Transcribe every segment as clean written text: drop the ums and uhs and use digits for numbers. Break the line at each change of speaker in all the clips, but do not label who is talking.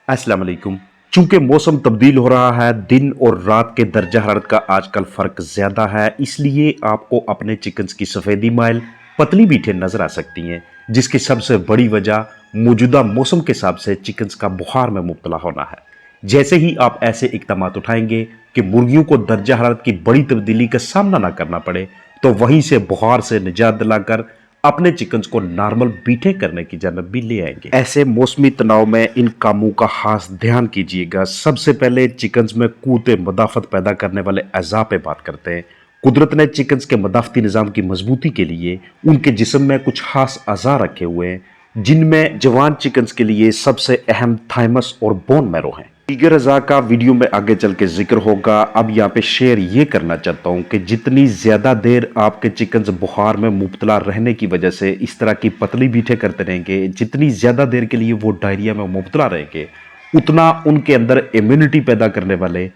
अस्सलाम वालेकुम। चूंकि मौसम तब्दील हो रहा है, दिन और रात के दर्जा हरारत का आजकल फ़र्क ज़्यादा है, इसलिए आपको अपने चिकन्स की सफ़ेदी माइल पतली बीटें नज़र आ सकती हैं, जिसकी सबसे बड़ी वजह मौजूदा मौसम के हिसाब से चिकन्स का बुखार में मुब्तला होना है। जैसे ही आप ऐसे इक़दाम उठाएंगे कि मुर्गियों को दर्जा हरारत की बड़ी तब्दीली का सामना ना करना पड़े, तो वहीं से बुखार से निजात दिलाकर अपने चिकन्स को नॉर्मल बीटे करने की जानब भी ले आएंगे। ऐसे मौसमी तनाव में इन कामों का खास ध्यान कीजिएगा। सबसे पहले चिकन्स में क़ुव्वत मदाफ़त पैदा करने वाले अज़ा पे बात करते हैं। कुदरत ने चिकन्स के मदाफ़ती निज़ाम की मजबूती के लिए उनके जिस्म में कुछ खास अज़ा रखे हुए हैं, जिनमें जवान चिकन्स के लिए सबसे अहम थाइमस और बोन मैरो हैं। दीगर अज़ा का वीडियो में आगे चल के जिक्र होगा। अब यहाँ पे शेयर ये करना चाहता हूँ कि जितनी ज़्यादा देर आपके चिकन्स बुखार में मुब्तला रहने की वजह से इस तरह की पतली बीठे करते रहेंगे, जितनी ज़्यादा देर के लिए वो डायरिया में मुब्तला रहेंगे, उतना उनके अंदर इम्यूनिटी पैदा करने वाले,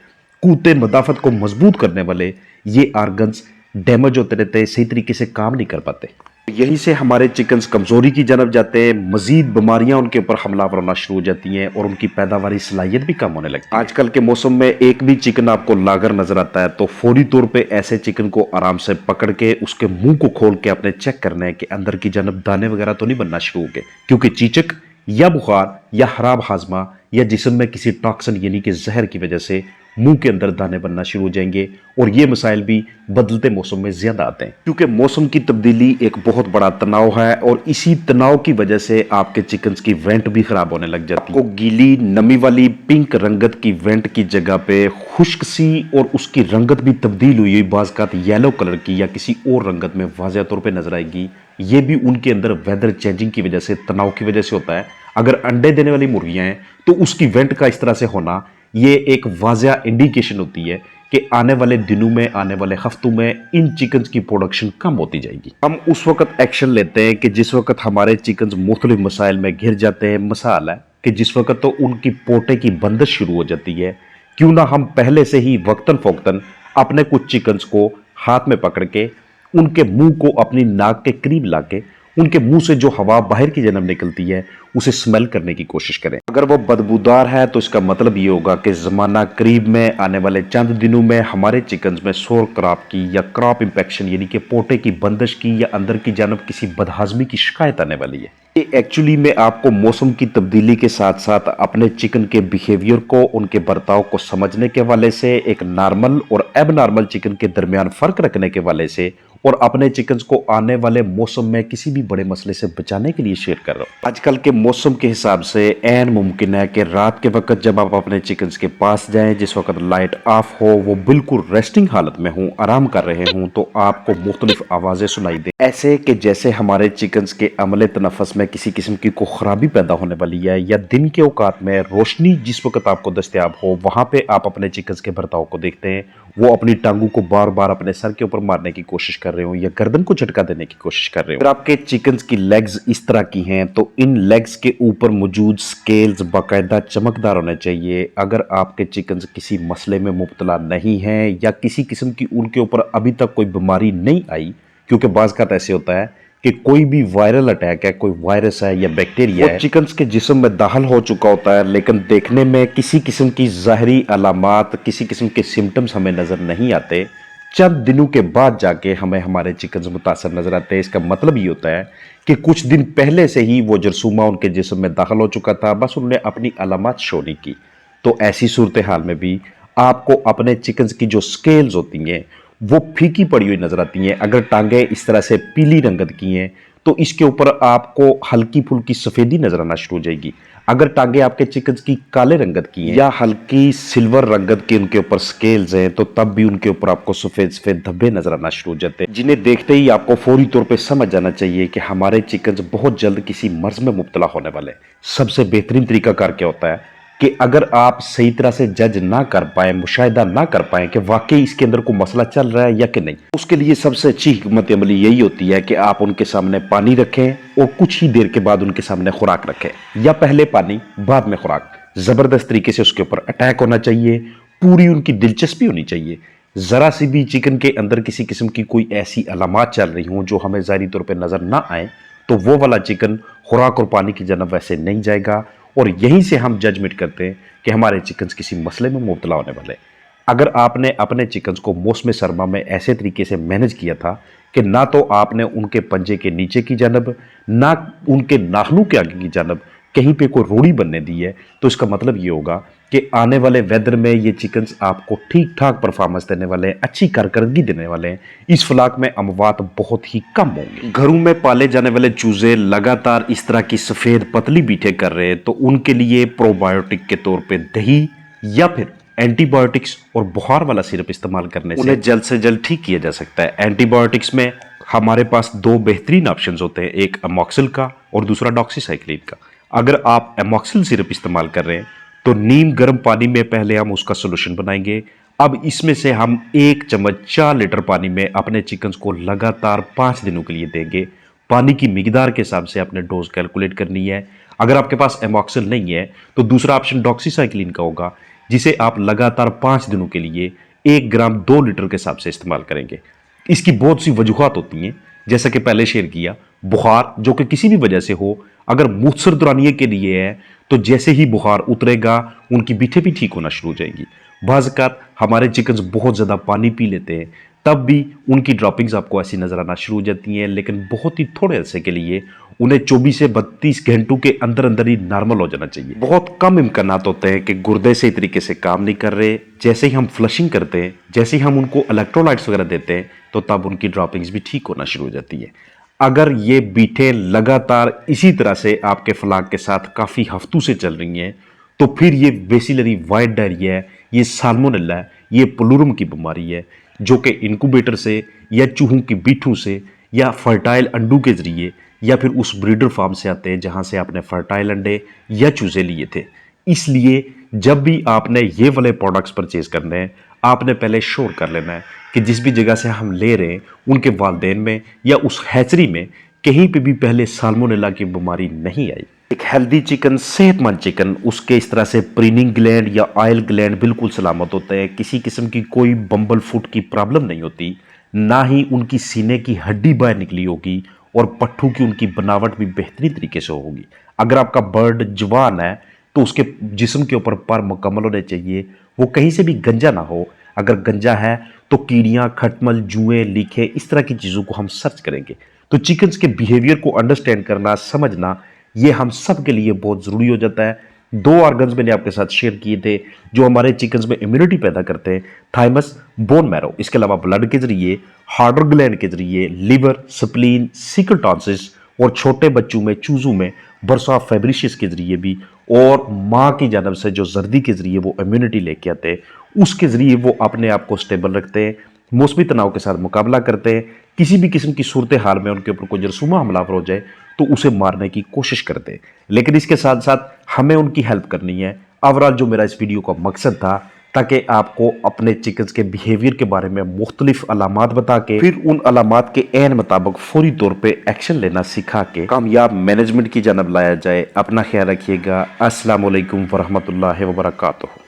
क़ुव्वत मदाफ़त को मजबूत करने वाले ये आर्गन्स डैमेज होते रहते हैं, सही तरीके से काम नहीं कर पाते। यहीं से हमारे चिकन्स कमज़ोरी की जानब जाते हैं, मजीद बीमारियां उनके ऊपर हमलावर होना शुरू हो जाती हैं और उनकी पैदावारी सलाहियत भी कम होने लगती है। आजकल के मौसम में एक भी चिकन आपको लागर नजर आता है तो फौरी तौर पे ऐसे चिकन को आराम से पकड़ के उसके मुंह को खोल के आपने चेक करना है कि अंदर की जानब दाने वगैरह तो नहीं बनना शुरू हो गए, क्योंकि चीचक या बुखार या खराब हाजमा या जिस्म में किसी टॉक्सिन यानी कि जहर की वजह से मुंह के अंदर दाने बनना शुरू हो जाएंगे। और ये मसाइल भी बदलते मौसम में ज्यादा आते हैं, क्योंकि मौसम की तब्दीली एक बहुत बड़ा तनाव है और इसी तनाव की वजह से आपके चिकन्स की वेंट भी खराब होने लग जाती है। आपको गीली नमी वाली पिंक रंगत की वेंट की जगह पे खुश्क सी और उसकी रंगत भी तब्दील हुई बाज़ येलो कलर की या किसी और रंगत में वाज़ह तौर पर नजर आएगी। ये भी उनके अंदर वेदर चेंजिंग की वजह से, तनाव की वजह से होता है। अगर अंडे देने वाली मुर्गियां हैं तो उसकी वेंट का इस तरह से होना ये एक वाज़ह इंडिकेशन होती है कि आने वाले दिनों में, आने वाले हफ्तों में इन चिकन्स की प्रोडक्शन कम होती जाएगी। हम उस वक्त एक्शन लेते हैं कि जिस वक्त हमारे चिकन्स मुख्तलिफ मसाइल में घिर जाते हैं। मसाला है कि जिस वक्त तो उनकी पोटे की बंदिश शुरू हो जाती है, क्यों ना हम पहले से ही वक्तन फ़ौक्तन अपने कुछ चिकन्स को हाथ में पकड़ के उनके मुंह को अपनी नाक के करीब लाके उनके मुंह से जो हवा बाहर की जानब निकलती है उसे स्मेल करने की कोशिश करें। अगर वो बदबूदार है तो इसका मतलब ये होगा कि ज़माना करीब में आने वाले चंद दिनों में हमारे चिकन्स में सोर क्रॉप की या क्रॉप इंफेक्शन यानी कि पोटे की बंदिश की या अंदर की जानब किसी बदहाजमी की शिकायत आने वाली है। ये एक्चुअली में आपको मौसम की तब्दीली के साथ साथ अपने चिकन के बिहेवियर को, उनके बर्ताव को समझने के वाले से, एक नॉर्मल और एब नॉर्मल चिकन के दरमियान फ़र्क रखने के वाले से और अपने चिकन्स को आने वाले मौसम में किसी भी बड़े मसले से बचाने के लिए शेयर कर रहा हूँ। आजकल के मौसम के हिसाब से ऐन मुमकिन है कि रात के वक्त जब आप अपने चिकन्स के पास जाएं, जिस वक्त लाइट ऑफ हो, वो बिल्कुल रेस्टिंग हालत में हों, आराम कर रहे हों, तो आपको मुख्तलिफ आवाज़ें सुनाई दें, ऐसे कि जैसे हमारे चिकन्स के अमले तनफ़स में किसी किस्म की को खराबी पैदा होने वाली है, या दिन के औकात में रोशनी जिस वक्त आपको दस्तयाब हो वहाँ पे आप अपने चिकन्स के बर्ताव को देखते हैं, वो अपनी टांगों को बार बार अपने सर के ऊपर मारने की कोशिश कर रहे हो या गर्दन को झटका देने की कोशिश कर रहे हो। अगर आपके चिकन्स की लेग्स इस तरह की हैं तो इन लेग्स के ऊपर मौजूद स्केल्स बाकायदा चमकदार होने चाहिए। अगर आपके चिकन्स किसी मसले में मुब्तला नहीं हैं या किसी किस्म की उनके ऊपर अभी तक कोई बीमारी नहीं आई, क्योंकि बाज़ का ऐसे होता है कि कोई भी वायरल अटैक है, कोई वायरस है या बैक्टीरिया है, चिकन्स के जिस्म में दाखिल हो चुका होता है, लेकिन देखने में किसी किस्म की ज़ाहरी अलामात, किसी किस्म के सिम्टम्स हमें नज़र नहीं आते। चंद दिनों के बाद जाके हमें हमारे चिकन्स मुतासर नज़र आते हैं। इसका मतलब ये होता है कि कुछ दिन पहले से ही वो जरसूमा उनके जिस्म में दाखिल हो चुका था, बस उन्होंने अपनी अलामात शो नहीं की। तो ऐसी सूरत हाल में भी आपको अपने चिकन्स की जो स्केल्स होती हैं वो फीकी पड़ी हुई नजर आती हैं। अगर टांगे इस तरह से पीली रंगत की हैं तो इसके ऊपर आपको हल्की फुल्की सफ़ेदी नजर आना शुरू हो जाएगी। अगर टांगे आपके चिकन्स की काले रंगत की हैं या हल्की सिल्वर रंगत के उनके ऊपर स्केल्स हैं तो तब भी उनके ऊपर आपको सफ़ेद सफ़ेद धब्बे नजर आना शुरू हो जाते हैं, जिन्हें देखते ही आपको फौरी तौर पे समझ जाना चाहिए कि हमारे चिकन्स बहुत जल्द किसी मर्ज में मुब्तला होने वाले हैं। सबसे बेहतरीन तरीका कार क्या होता है कि अगर आप सही तरह से जज ना कर पाए, मुशाहिदा ना कर पाए कि वाकई इसके अंदर कोई मसला चल रहा है या कि नहीं, उसके लिए सबसे अच्छी हिकमत अमली यही होती है कि आप उनके सामने पानी रखें और कुछ ही देर के बाद उनके सामने खुराक रखें, या पहले पानी बाद में खुराक। ज़बरदस्त तरीके से उसके ऊपर अटैक होना चाहिए, पूरी उनकी दिलचस्पी होनी चाहिए। ज़रा सी भी चिकन के अंदर किसी किस्म की कोई ऐसी अलामात चल रही हों जो हमें ज़ाहिरी तौर पर नज़र ना आए तो वो वाला चिकन खुराक और पानी की जानब वैसे नहीं जाएगा और यहीं से हम जजमेंट करते हैं कि हमारे चिकन्स किसी मसले में मुब्तला होने वाले हैं। अगर आपने अपने चिकन्स को मौसम सरमा में ऐसे तरीके से मैनेज किया था कि ना तो आपने उनके पंजे के नीचे की जानब ना उनके नाखनों के आगे की जानब कहीं पे कोई रोड़ी बनने दी है, तो इसका मतलब ये होगा कि आने वाले वेदर में ये चिकन्स आपको ठीक ठाक परफॉर्मेंस देने वाले हैं, अच्छी कारकर्दगी देने वाले हैं। इस फ्लाक में अमवात बहुत ही कम होंगे। घरों में पाले जाने वाले चूजे लगातार इस तरह की सफ़ेद पतली बीठे कर रहे हैं, तो उनके लिए प्रोबायोटिक के तौर पे दही या फिर एंटीबायोटिक्स और बुखार वाला सिरप इस्तेमाल करने से उन्हें जल्द से जल्द ठीक किया जा सकता है। एंटीबायोटिक्स में हमारे पास दो बेहतरीन ऑप्शंस होते हैं, एक अमोक्सिल का और दूसरा डॉक्सीसाइक्लिन का। अगर आप अमोक्सिल सिरप इस्तेमाल कर रहे हैं तो नीम गर्म पानी में पहले हम उसका सोल्यूशन बनाएंगे। अब इसमें से हम 1 चम्मच 4 लीटर पानी में अपने चिकन्स को लगातार 5 दिनों के लिए देंगे। पानी की मिकदार के हिसाब से अपने डोज कैलकुलेट करनी है। अगर आपके पास एमॉक्सिल नहीं है तो दूसरा ऑप्शन डॉक्सीसाइक्लिन का होगा, जिसे आप लगातार 5 दिनों के लिए 1 ग्राम 2 लीटर के हिसाब से इस्तेमाल करेंगे। इसकी बहुत सी वजूहात होती हैं, जैसा कि पहले शेयर किया, बुखार जो कि किसी भी वजह से हो, अगर मूसर दुरानिये के लिए है तो जैसे ही बुखार उतरेगा उनकी बीठे भी ठीक होना शुरू हो जाएंगी। बाज़-औक़ात हमारे चिकन्स बहुत ज़्यादा पानी पी लेते हैं, तब भी उनकी ड्रॉपिंग्स आपको ऐसी नजर आना शुरू हो जाती हैं, लेकिन बहुत ही थोड़े अरसे के लिए उन्हें 24 से 32 घंटों के अंदर अंदर ही नॉर्मल हो जाना चाहिए। बहुत कम इम्कानात होते हैं कि गुर्दे सही तरीके से काम नहीं कर रहे। जैसे ही हम फ्लशिंग करते हैं, जैसे ही हम उनको इलेक्ट्रोलाइट्स वगैरह देते हैं, तो तब उनकी ड्रॉपिंग्स भी ठीक होना शुरू हो जाती है। अगर ये बीटें लगातार इसी तरह से आपके फ्लाक के साथ काफ़ी हफ्तों से चल रही हैं, तो फिर ये बेसिलरी वाइट डायरिया है, ये साल्मोनेला है, ये प्लूरम की बीमारी है, जो कि इनक्यूबेटर से या चूहों की बीठों से या फर्टाइल अंडों के जरिए या फिर उस ब्रीडर फार्म से आते हैं जहां से आपने फर्टाइल अंडे या चूजे लिए थे। इसलिए जब भी आपने ये वाले प्रोडक्ट्स परचेज करने हैं, आपने पहले श्योर कर लेना है कि जिस भी जगह से हम ले रहे हैं उनके वालदेन में या उस हैचरी में कहीं पे भी पहले साल्मोनेला की बीमारी नहीं आई। एक हेल्दी चिकन, सेहतमंद चिकन, उसके इस तरह से प्रीनिंग ग्लैंड या ऑयल ग्लैंड बिल्कुल सलामत होते हैं, किसी किस्म की कोई बम्बल फुट की प्रॉब्लम नहीं होती, ना ही उनकी सीने की हड्डी बाहर निकली होगी और पट्ठों की उनकी बनावट भी बेहतरीन तरीके से होगी। अगर आपका बर्ड जवान है तो उसके जिस्म के ऊपर पर मुकम्मल होने चाहिए, वो कहीं से भी गंजा ना हो। अगर गंजा है तो कीड़ियाँ, खटमल, जुएं, लीखे, इस तरह की चीज़ों को हम सर्च करेंगे। तो चिकन्स के बिहेवियर को अंडरस्टैंड करना, समझना, ये हम सब के लिए बहुत ज़रूरी हो जाता है। 2 ऑर्गन्स मैंने आपके साथ शेयर किए थे जो हमारे चिकन्स में इम्यूनिटी पैदा करते हैं, थाइमस, बोन मैरो, इसके अलावा ब्लड के जरिए, हार्डर ग्लैंड के जरिए, लिवर, स्प्लीन, सिकल टॉन्सिस और छोटे बच्चों में, चूजों में बर्सा फेब्रिशियस के जरिए भी, और माँ की जानब से जो जर्दी के जरिए वो इम्यूनिटी लेके आते हैं, उसके जरिए वो अपने आप को स्टेबल रखते हैं, मौसमी तनाव के साथ मुकाबला करते हैं। किसी भी किस्म की सूरत हाल में उनके ऊपर कोई जरसूमा हमलावर हो जाए तो उसे मारने की कोशिश करते हैं, लेकिन इसके साथ साथ हमें उनकी हेल्प करनी है। ओवरऑल जो मेरा इस वीडियो का मकसद था, ताकि आपको अपने चिकन्स के बिहेवियर के बारे में मुख्तलिफ अलामात बता के फिर उन अलामात के एन मुताबिक फौरी तौर पे एक्शन लेना सिखा के कामयाब मैनेजमेंट की जानब लाया जाए। अपना ख्याल रखिएगा। अस्सलाम वालेकुम वरहमतुल्लाहि वबरकातुहू।